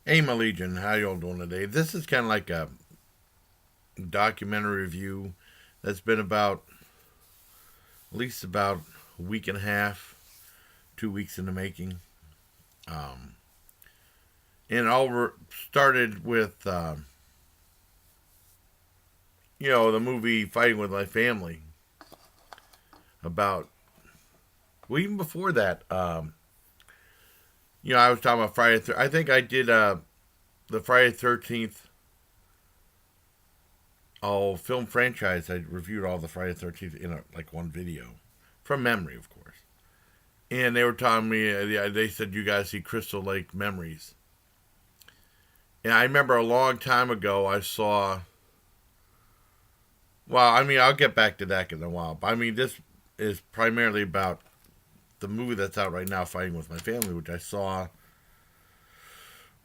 Hey, my Legion, how y'all doing today? This is kind of like a documentary review that's been about at least about a week and a half, 2 weeks in the making. Um, and it all started with, the movie Fighting with My Family. About, well, even before that, I was talking about Friday. I think I did the Friday 13th film franchise. I reviewed all the Friday 13th in like one video from memory, of course. And they were telling me, yeah, they said you guys see Crystal Lake Memories. And I remember a long time ago I saw. Well, I mean, I'll get back to that in a while. But I mean, this is primarily about the movie that's out right now, Fighting with My Family, which I saw.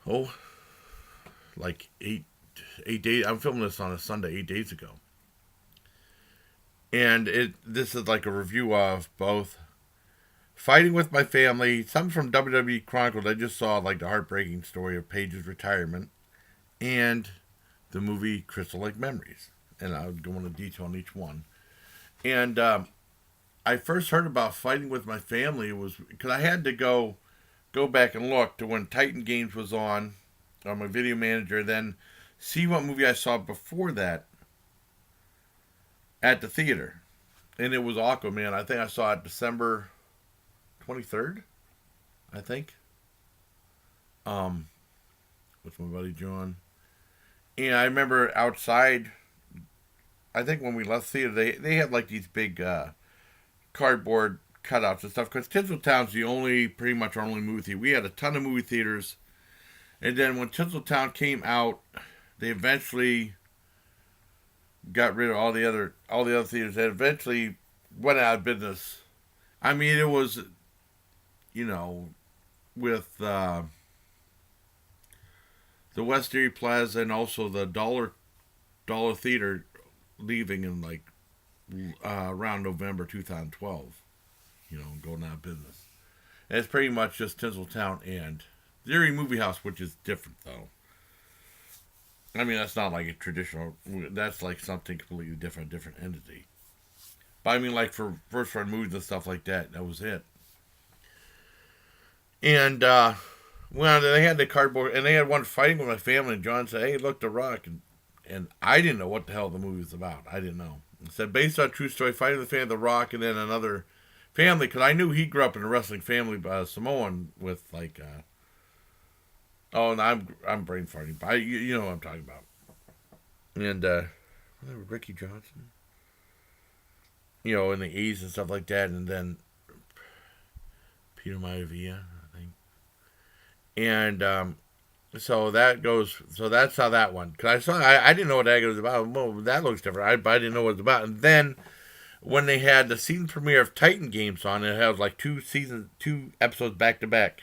Oh, like 8 days. I'm filming this on a Sunday, 8 days ago. And this is like a review of both Fighting with My Family, some from WWE Chronicles. I just saw like the heartbreaking story of Paige's retirement, and the movie Crystal Lake Memories. And I'll go into detail on each one. And I first heard about Fighting with My Family was because I had to go back and look to when Titan Games was on my video manager, then see what movie I saw before that at the theater. And it was Aquaman. I think I saw it December 23rd, I think. Um, with my buddy John. And I remember outside, I think when we left theater, they had like these big cardboard cutouts and stuff. Because Tinseltown's the only, pretty much our only movie theater. We had a ton of movie theaters. And then when Tinseltown came out, they eventually got rid of all the other theaters. They eventually went out of business. I mean, it was, you know, with the West Erie Plaza and also the Dollar Theater leaving in like around November 2012. Going out of business. And it's pretty much just Tinseltown and the Erie Movie House, which is different though. I mean, that's not like a traditional. That's like something completely different entity. But I mean, like for first run movies and stuff like that, that was it. And well, they had the cardboard, and they had one Fighting with My Family. And John said, "Hey, look, The Rock," and I didn't know what the hell the movie was about. I didn't know. It said based on true story, Fighting with the Family, The Rock, and then another family because I knew he grew up in a wrestling family, Samoan with like. Oh, and I'm brain farting, but you know what I'm talking about. And Ricky Johnson, in the E's and stuff like that, and then Peter Maivia, I think. And so that goes. So that's how that one. Cause I didn't know what that was about. Well, that looks different. But I didn't know what it was about. And then when they had the season premiere of Titan Games on, it had like two episodes back to back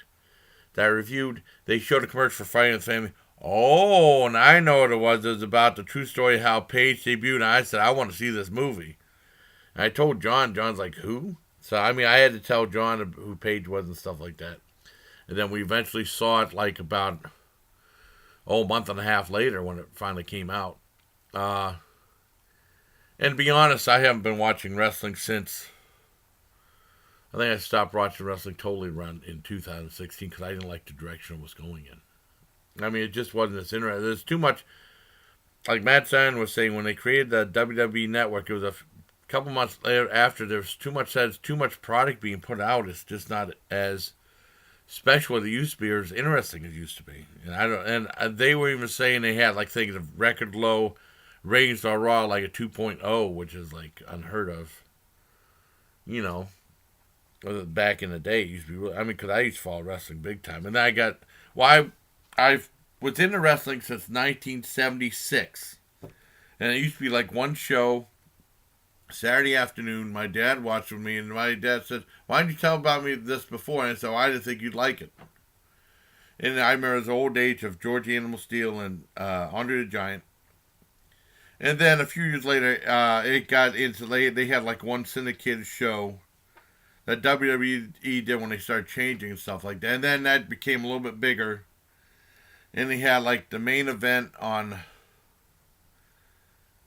that I reviewed. They showed a commercial for Fighting with the Family. Oh, and I know what it was. It was about the true story of how Paige debuted. And I said, I want to see this movie. And I told John. John's like, who? So, I mean, I had to tell John who Paige was and stuff like that. And then we eventually saw it like about, a month and a half later when it finally came out. Uh, and to be honest, I haven't been watching wrestling since. I think I stopped watching wrestling totally around in 2016 because I didn't like the direction it was going in. I mean, it just wasn't as interesting. There's too much. Like Matt Simon was saying, when they created the WWE Network, it was a couple months later after there's too much product being put out. It's just not as special as it used to be or as interesting as it used to be. And I don't. And they were even saying they had like things of record low ratings on Raw, like a 2.0, which is like unheard of. You know, back in the day, it used to be. Really, I mean, because I used to follow wrestling big time, and then I got. Well, I've was into wrestling since 1976, and it used to be like one show Saturday afternoon. My dad watched with me, and my dad said, "Why didn't you tell about me this before?" And I said, "I didn't think you'd like it." And I remember the old age of George Animal Steel and Andre the Giant. And then a few years later, it got into they had like one syndicated show that WWE did when they started changing and stuff like that. And then that became a little bit bigger. and they had like the main event on,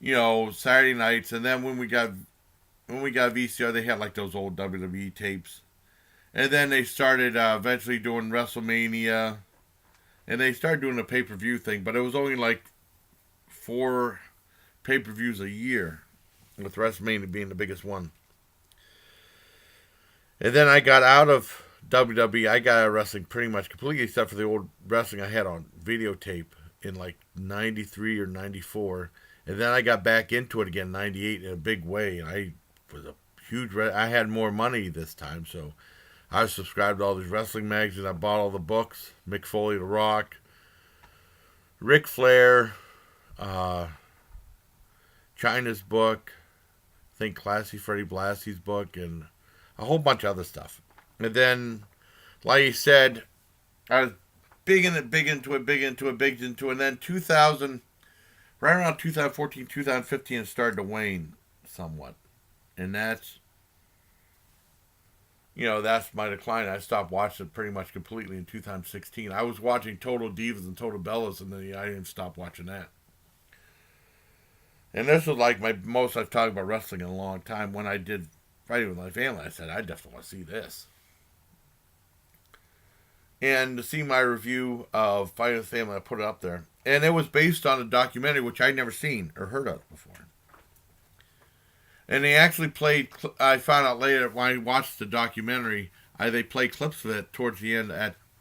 Saturday nights, and then when we got VCR, they had like those old WWE tapes, and then they started eventually doing WrestleMania, and they started doing a pay-per-view thing, but it was only like 4 pay-per-views a year, with WrestleMania being the biggest one. And then I got out of WWE. I got out of wrestling pretty much completely, except for the old wrestling I had on videotape in like '93 or '94. And then I got back into it again in '98 in a big way. And I was a huge. I had more money this time, so I was subscribed to all these wrestling magazines. I bought all the books: Mick Foley, The Rock, Ric Flair, China's book, I think Classy Freddie Blassie's book, and a whole bunch of other stuff. And then, like you said, I was big into it. And then 2000, right around 2014, 2015, it started to wane somewhat. And that's my decline. I stopped watching it pretty much completely in 2016. I was watching Total Divas and Total Bellas, and then I didn't stop watching that. And this was like my most I've talked about wrestling in a long time. When I did Fighting with My Family, I said, I definitely want to see this. And to see my review of Fighting with Family, I put it up there. And it was based on a documentary which I'd never seen or heard of before. And they actually played, I found out later when I watched the documentary, they played clips of it towards the end,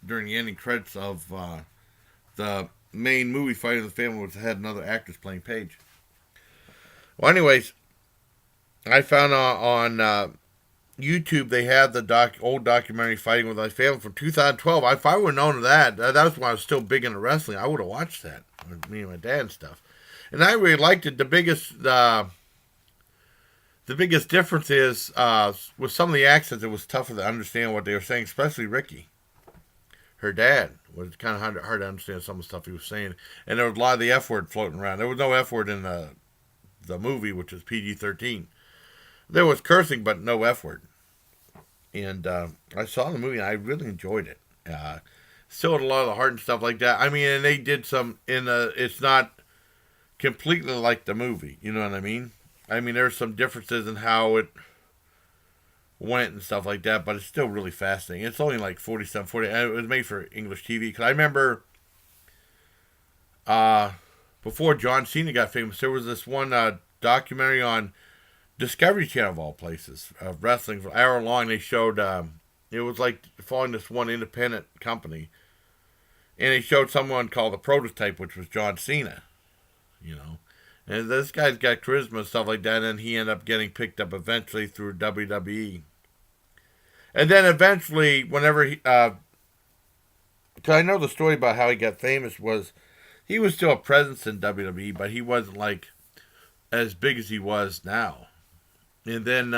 during the ending credits of the main movie, Fighting with the Family, which had another actress playing Paige. Well, anyways, I found on YouTube they had the old documentary Fighting with My Family from 2012. If I would have known that was when I was still big into wrestling, I would have watched that with me and my dad and stuff. And I really liked it. The biggest difference is with some of the accents, it was tougher to understand what they were saying, especially Ricky. Her dad was kind of hard to understand some of the stuff he was saying. And there was a lot of the F word floating around. There was no F word in the movie, which was PG-13. There was cursing, but no F word. And I saw the movie, and I really enjoyed it. Still had a lot of the heart and stuff like that. I mean, and they did some it's not completely like the movie. You know what I mean? I mean, there's some differences in how it went and stuff like that, but it's still really fascinating. It's only like 47, 40. And it was made for English TV. Because I remember before John Cena got famous, there was this one documentary on Discovery Channel of all places, of wrestling for an hour long. They showed it was like following this one independent company, and they showed someone called the Prototype, which was John Cena, and this guy's got charisma and stuff like that, and he ended up getting picked up eventually through WWE, and then eventually whenever because I know the story about how he got famous was he was still a presence in WWE, but he wasn't like as big as he was now. And then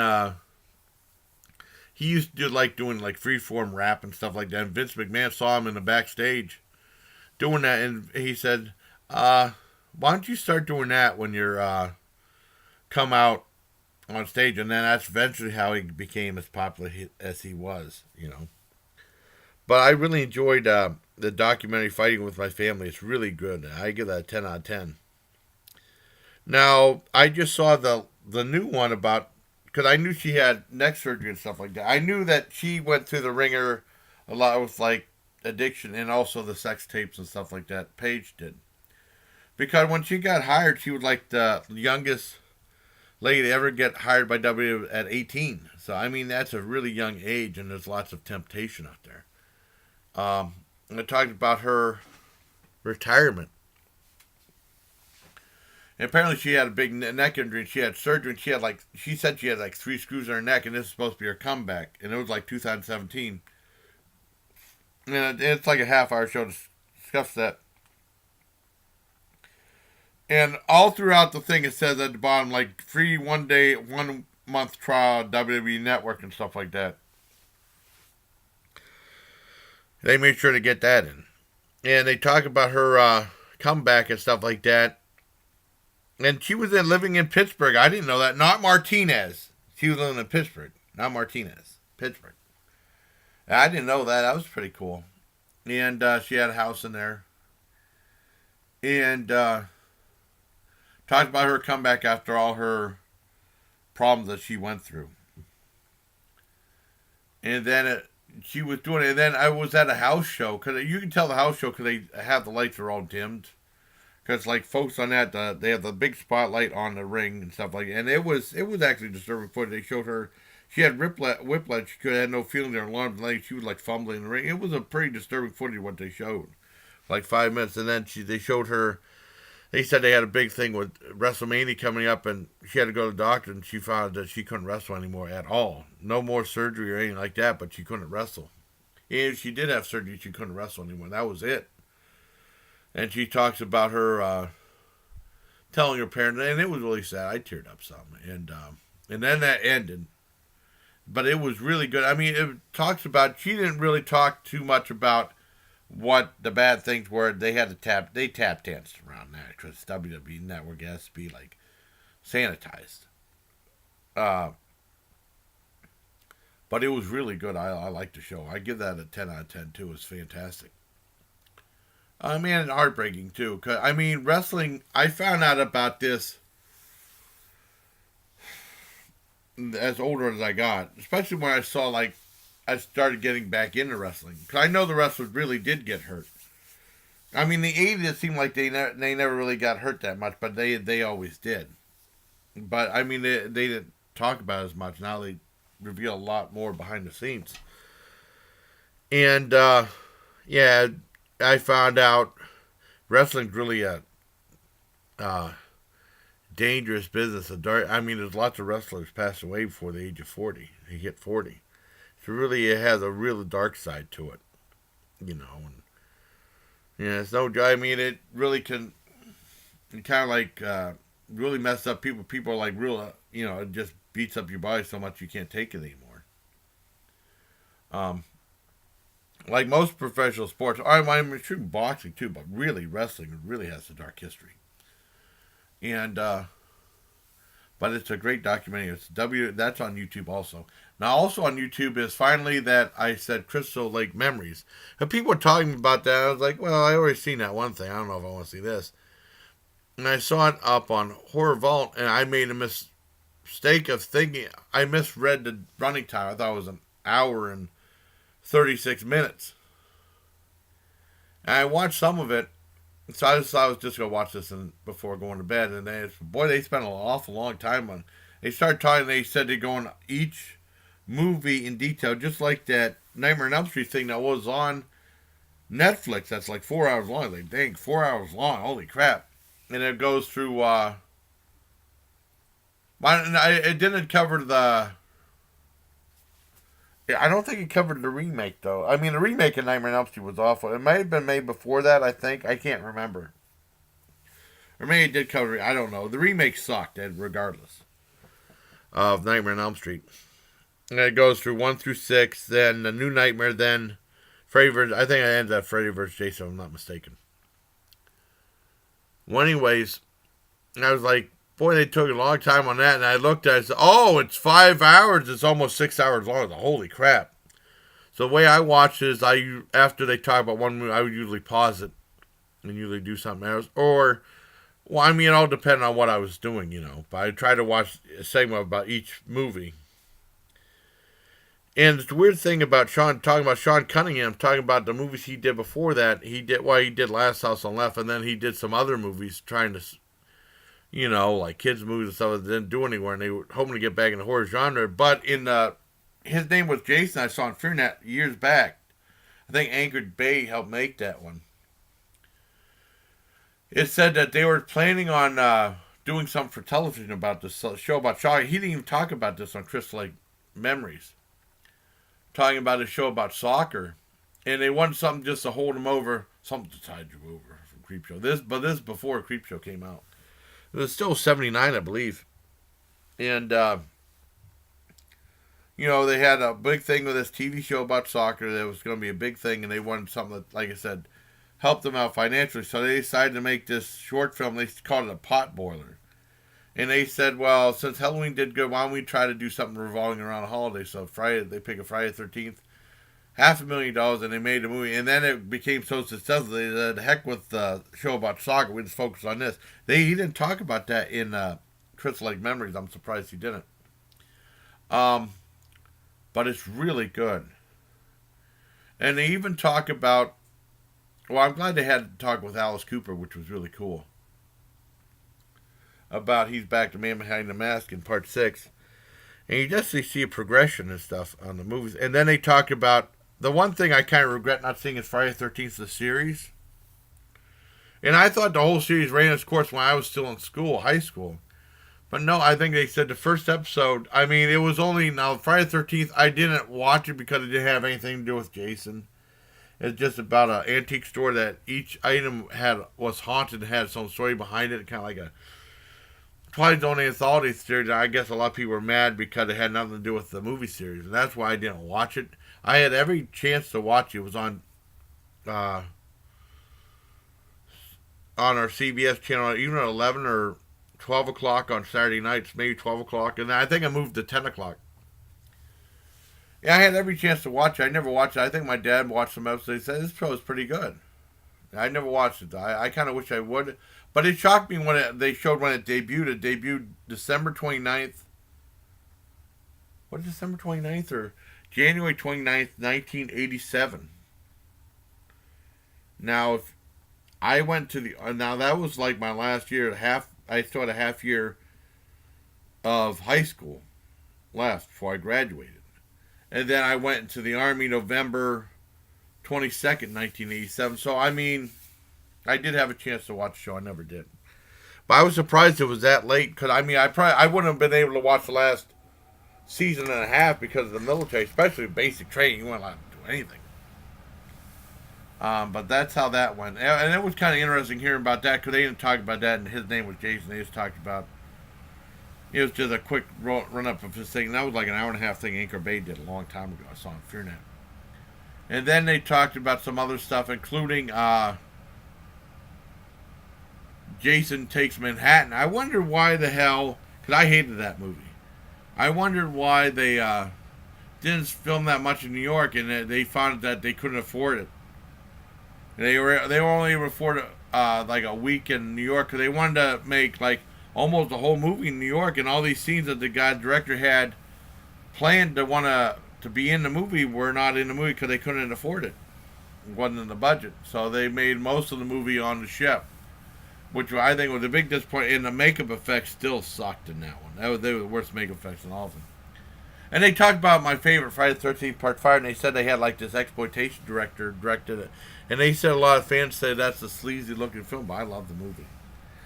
he used to doing like freeform rap and stuff like that. And Vince McMahon saw him in the backstage doing that, and he said, "Why don't you start doing that when you're come out on stage?" And then that's eventually how he became as popular as he was, But I really enjoyed the documentary Fighting with My Family. It's really good. I give that a 10 out of 10. Now, I just saw the new one about, because I knew she had neck surgery and stuff like that. I knew that she went through the ringer a lot with like addiction and also the sex tapes and stuff like that. Paige did. Because when she got hired, she was like the youngest lady to ever get hired by W at 18. So, I mean, that's a really young age, and there's lots of temptation out there. And I talked about her retirement. And apparently she had a big neck injury, and she had surgery, and she said she had like 3 screws in her neck, and this is supposed to be her comeback. And it was like 2017. And it's like a half-hour show to discuss that. And all throughout the thing, it says at the bottom, like, free 1-month trial WWE Network and stuff like that. They made sure to get that in. And they talk about her comeback and stuff like that. And she was living in Pittsburgh. I didn't know that. Not Martinez. She was living in Pittsburgh. Not Martinez. Pittsburgh. I didn't know that. That was pretty cool. And she had a house in there. and talked about her comeback after all her problems that she went through. And then she was doing it. And then I was at a house show because you can tell the house show because they have the lights are all dimmed. Because like folks on that, they have the big spotlight on the ring and stuff like that. And it was actually disturbing footage. They showed her. She had whiplash. She had no feeling in her arms. Like she was like fumbling in the ring. It was a pretty disturbing footage what they showed. Like 5 minutes, and then they showed her. They said they had a big thing with WrestleMania coming up, and she had to go to the doctor, and she found that she couldn't wrestle anymore at all. No more surgery or anything like that, but she couldn't wrestle. And she did have surgery, she couldn't wrestle anymore. That was it. And she talks about her telling her parents, and it was really sad. I teared up some, and then that ended. But it was really good. I mean, it talks about she didn't really talk too much about what the bad things were. They tap danced around that because WWE Network has to be like sanitized. But it was really good. I liked the show. I give that a 10 out of 10 too. It was fantastic. Man, and heartbreaking too. Cause I mean, wrestling. I found out about this as older as I got, especially when I saw like I started getting back into wrestling. Because I know the wrestlers really did get hurt. I mean, the '80s it seemed like they never really got hurt that much, but they always did. But I mean, they didn't talk about it as much. Now they reveal a lot more behind the scenes. And yeah, I found out wrestling's really a dangerous business. I mean, there's lots of wrestlers passed away before the age of 40. They hit 40. So really, it has a real dark side to it, you know. And yeah, it's no. I mean, it really can. It kind of like really mess up people. People are like real. It just beats up your body so much you can't take it anymore. Like most professional sports, I'm sure boxing too, but really wrestling really has a dark history. And but it's a great documentary. That's on YouTube also. Now also on YouTube is finally that I said Crystal Lake Memories. And people were talking about that. I was like, well, I already seen that one thing. I don't know if I want to see this. And I saw it up on Horror Vault, and I made a mistake of thinking I misread the running time. I thought it was an hour and 36 minutes. And I watched some of it. So I decided I was just going to watch this before going to bed. And they spent an awful long time on it. They started talking, they said they're going each movie in detail, just like that Nightmare on Elm Street thing that was on Netflix. That's like 4 hours long. Like, dang, 4 hours long. Holy crap. And it goes through, it didn't cover I don't think it covered the remake, though. I mean, the remake of Nightmare on Elm Street was awful. It may have been made before that, I think. I can't remember. Or maybe it did cover it. I don't know. The remake sucked, regardless of Nightmare on Elm Street. And it goes through 1 through 6, then the New Nightmare, then Freddy vs. I think I ended at Freddy vs. Jason, if I'm not mistaken. Well, anyways, I was like, boy, they took a long time on that. And I looked at it and said, oh, it's 5 hours. It's almost 6 hours long. Holy crap. So the way I watch is after they talk about one movie, I would usually pause it and usually do something else. Or, well, I mean, it all depended on what I was doing, But I try to watch a segment about each movie. And the weird thing about talking about Sean Cunningham, talking about the movies he did before that, he did Last House on Left, and then he did some other movies trying to, like kids movies and stuff that didn't do anywhere, and they were hoping to get back in the horror genre. But his name was Jason. I saw in FearNet years back. I think Anchored Bay helped make that one. It said that they were planning on doing something for television about this show about Sean. He didn't even talk about this on Crystal Lake Memories. Talking about a show about soccer, and they wanted something just to hold him over, something to tide you over from Creepshow. This is before Creepshow came out. It was still 79, I believe, and they had a big thing with this TV show about soccer that was going to be a big thing, and they wanted something that, like I said, helped them out financially. So they decided to make this short film. They called it a pot boiler. And they said, well, since Halloween did good, why don't we try to do something revolving around a holiday? So Friday, they pick a Friday the 13th. $500,000, and they made a movie. And then it became so successful. They said, "Heck with the show about soccer. We just focus on this." He didn't talk about that in Crystal Lake Memories. I'm surprised he didn't. Um, but it's really good. And they even talk about. Well, I'm glad they had to talk with Alice Cooper, which was really cool. About he's back to Man Behind the Mask in part 6. And you just see a progression and stuff on the movies. And then they talk about the one thing I kind of regret not seeing is Friday the 13th, the series. And I thought the whole series ran its course when I was still in school, high school. But no, I think they said the first episode, I mean, it was only, now Friday the 13th, I didn't watch it because it didn't have anything to do with Jason. It's just about an antique store that each item was haunted and had some story behind it, kind of like a Twilight Zone anthology series. I guess a lot of people were mad because it had nothing to do with the movie series, and that's why I didn't watch it. I had every chance to watch it. It was uh, on our CBS channel, even at 11 or 12 o'clock on Saturday nights, maybe 12 o'clock, and I think I moved to 10 o'clock. Yeah, I had every chance to watch it. I never watched it. I think my dad watched some episodes. He said, "This show is pretty good." I never watched it. I kind of wish I would. But it shocked me they showed when it debuted. It debuted December 29th. What is December 29th or January 29th, 1987. Now, if I went to now that was like my last year, I still had a half year of high school left before I graduated. And then I went into the Army November 22nd, 1987. So, I mean, I did have a chance to watch the show. I never did. But I was surprised it was that late because, I mean, I wouldn't have been able to watch the last season and a half because of the military, especially basic training. You weren't allowed to do anything. But that's how that went. And it was kind of interesting hearing about that because they didn't talk about that and his name was Jason. They just talked about it was just a quick run up of his thing. And that was like an hour and a half thing Anchor Bay did a long time ago. I saw on FearNet. And then they talked about some other stuff, including Jason Takes Manhattan. I wonder why the hell, because I hated that movie. I wondered why they didn't film that much in New York, and they found that they couldn't afford it. They were only able to afford like a week in New York because they wanted to make like almost a whole movie in New York, and all these scenes that the director had planned to be in the movie were not in the movie because they couldn't afford it. It wasn't in the budget, so they made most of the movie on the ship, which I think was a big disappointment. And the makeup effects still sucked in that one. They were the worst makeup effects in all of them. And they talked about my favorite Friday the 13th Part 5, and they said they had like this exploitation director directed it. And they said a lot of fans say that's a sleazy looking film, but I love the movie.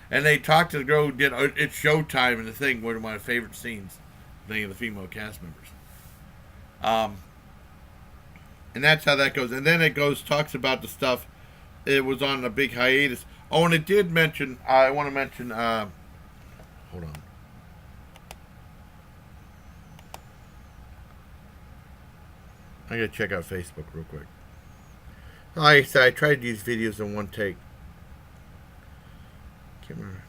And they talked to the girl who did It's Showtime and the thing, one of my favorite scenes, many of the female cast members. And that's how that goes. And then it talks about the stuff. It was on a big hiatus. Oh, and it did mention, I want to mention, hold on. I gotta check out Facebook real quick. Like I said, I tried these videos in one take. Can't remember.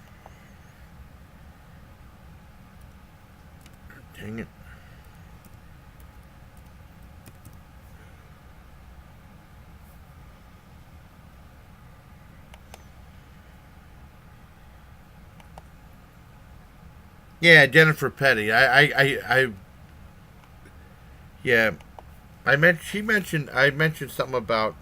Dang it. Yeah, Jennifer Petty. Yeah. I mentioned something about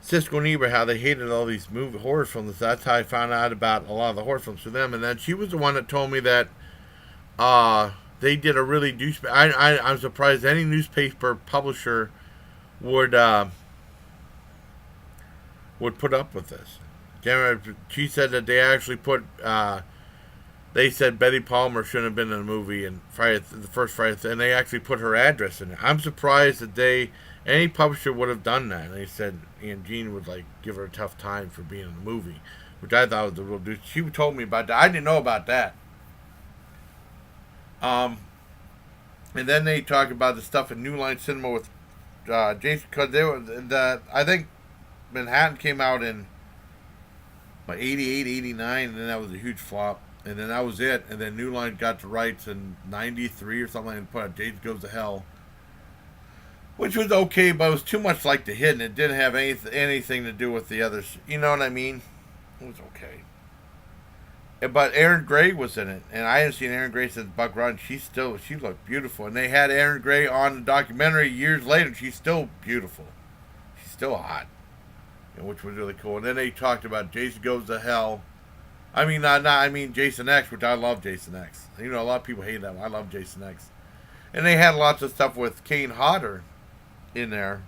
Cisco and Ebert, how they hated all these horror films. That's how I found out about a lot of the horror films for them. And then she was the one that told me that they did a really I'm surprised any newspaper publisher would put up with this. She said that they actually put. They said Betty Palmer shouldn't have been in the movie and the first Friday, and they actually put her address in it. I'm surprised that any publisher would have done that. And they said Aunt Jean would like give her a tough time for being in the movie, which I thought was the real dude. She told me about that. I didn't know about that. And then they talk about the stuff in New Line Cinema with Jason, because I think Manhattan came out in like 88, 89, and then that was a huge flop. And then that was it. And then New Line got the rights in 93 or something and put out Jason Goes to Hell. which was okay, but it was too much like The Hidden. It didn't have anything to do with the others. You know what I mean? It was okay. But Erin Gray was in it, and I hadn't seen Erin Gray since Buck Rogers. She looked beautiful, and they had Erin Gray on the documentary years later. And she's still beautiful. She's still hot, which was really cool. And then they talked about Jason Goes to Hell. I mean, I mean Jason X, which I love Jason X. You know, a lot of people hate that one. I love Jason X. And they had lots of stuff with Kane Hodder in there.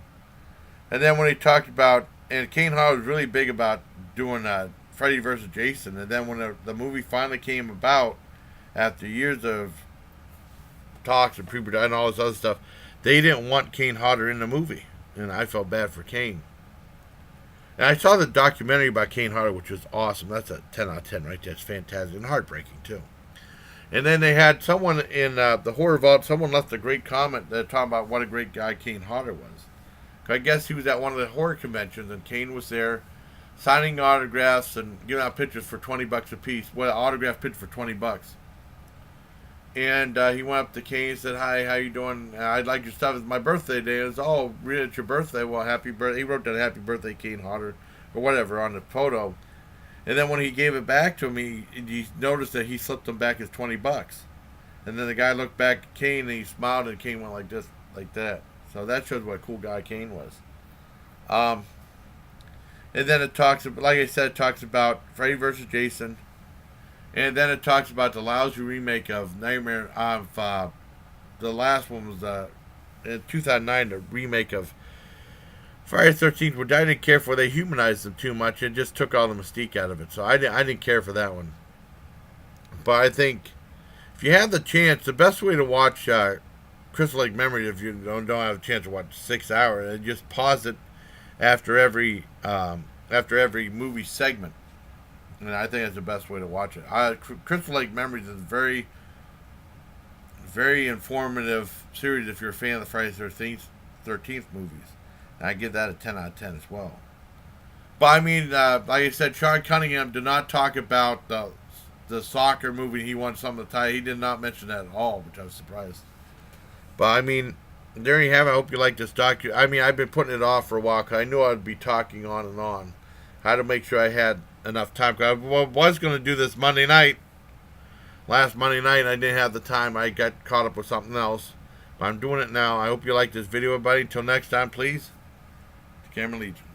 And then when he talked about, and Kane Hodder was really big about doing Freddy versus Jason. And then when the movie finally came about, after years of talks and pre-production and all this other stuff, they didn't want Kane Hodder in the movie. And I felt bad for Kane. And I saw the documentary about Kane Hodder, which was awesome. That's a 10 out of 10 right there. It's fantastic and heartbreaking, too. And then they had someone in the Horror Vault, someone left a great comment that talking about what a great guy Kane Hodder was. I guess he was at one of the horror conventions, and Kane was there signing autographs and giving out pictures for $20 a piece. Well, an autograph picture for $20. And he went up to Kane and said, "Hi, how you doing? I'd like your stuff. It's my birthday day." And it's, "Oh, really, it's your birthday? Well, happy birthday." He wrote that "Happy Birthday, Kane Hodder," or whatever on the photo. And then when he gave it back to him, he noticed that he slipped him back his $20. And then the guy looked back at Kane and he smiled, and Kane went like this, like that. So that shows what a cool guy Kane was. And then it talks, like I said, it talks about Freddy vs. Jason. And then it talks about the lousy remake of Nightmare of, the last one was in 2009, the remake of Friday the 13th, which I didn't care for. They humanized them too much and just took all the mystique out of it. So I didn't care for that one. But I think if you have the chance, the best way to watch Crystal Lake Memories, if you don't have a chance to watch 6 hours, and just pause it after every movie segment. And I think that's the best way to watch it. Crystal Lake Memories is a very, very informative series if you're a fan of the Friday the 13th movies. And I give that a 10 out of 10 as well. But I mean, like I said, Sean Cunningham did not talk about the soccer movie he won some of the time. He did not mention that at all, which I was surprised. But I mean, there you have it. I hope you like this docu. I mean, I've been putting it off for a while because I knew I'd be talking on and on. I had to make sure I had enough time. I was going to do this Monday night. Last Monday night, I didn't have the time. I got caught up with something else. But I'm doing it now. I hope you like this video, everybody. Until next time, please. Cameron Legion.